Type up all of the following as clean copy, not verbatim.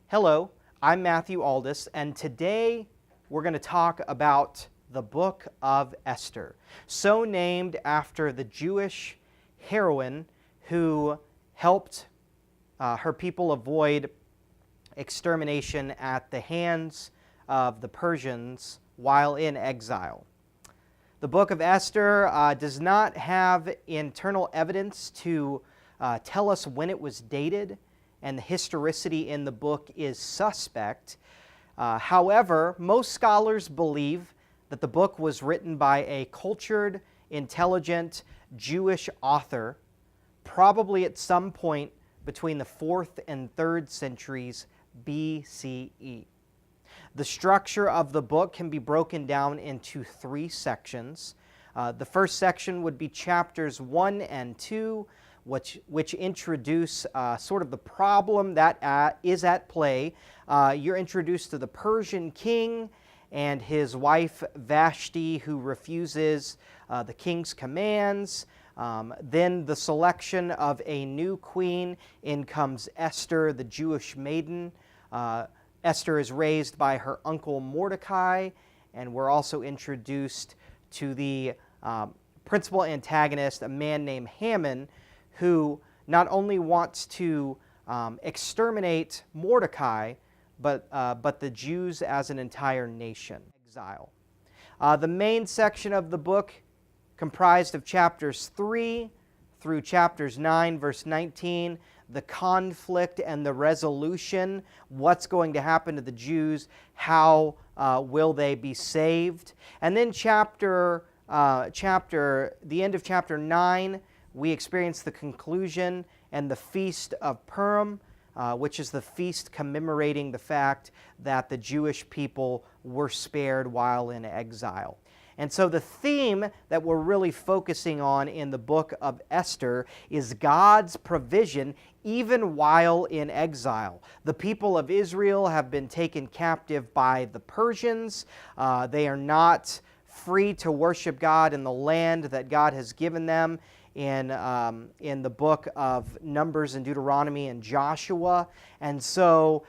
Hello, I'm Matthew Aldis, and today we're going to talk about the book of Esther, so named after the Jewish heroine who helped her people avoid extermination at the hands of the Persians while in exile. The book of Esther does not have internal evidence to tell us when it was dated, and the historicity in the book is suspect. However, most scholars believe that the book was written by a cultured, intelligent Jewish author, probably at some point between the 4th and 3rd centuries BCE. The structure of the book can be broken down into 3 sections. The first section would be chapters 1 and 2, which introduce sort of the problem that is at play. You're introduced to the Persian king and his wife Vashti, who refuses the king's commands. Then the selection of a new queen. In comes Esther, the Jewish maiden. Esther is raised by her uncle Mordecai, and we're also introduced to the principal antagonist, a man named Haman, who not only wants to exterminate Mordecai, but the Jews as an entire nation. Exile. The main section of the book, comprised of chapters 3 through chapters 9, verse 19, the conflict and the resolution, what's going to happen to the Jews, how will they be saved. And then the end of chapter 9, we experience the conclusion and the Feast of Purim, which is the feast commemorating the fact that the Jewish people were spared while in exile. And so the theme that we're really focusing on in the book of Esther is God's provision even while in exile. The people of Israel have been taken captive by the Persians. They are not free to worship God in the land that God has given them in the book of Numbers and Deuteronomy and Joshua. And so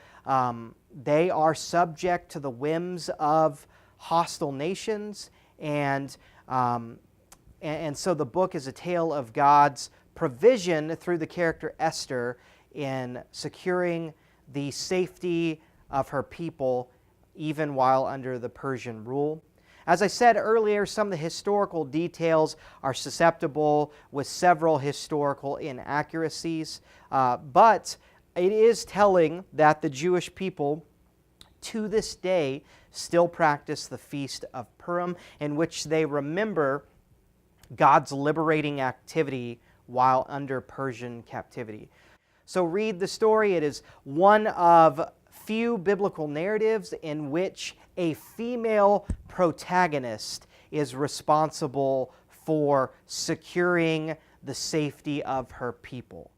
they are subject to the whims of hostile nations. And so the book is a tale of God's provision through the character Esther in securing the safety of her people even while under the Persian rule. As I said earlier, some of the historical details are susceptible with several historical inaccuracies, but it is telling that the Jewish people to this day still practice the Feast of Purim, in which they remember God's liberating activity while under Persian captivity. So read the story. It is one of few biblical narratives in which a female protagonist is responsible for securing the safety of her people.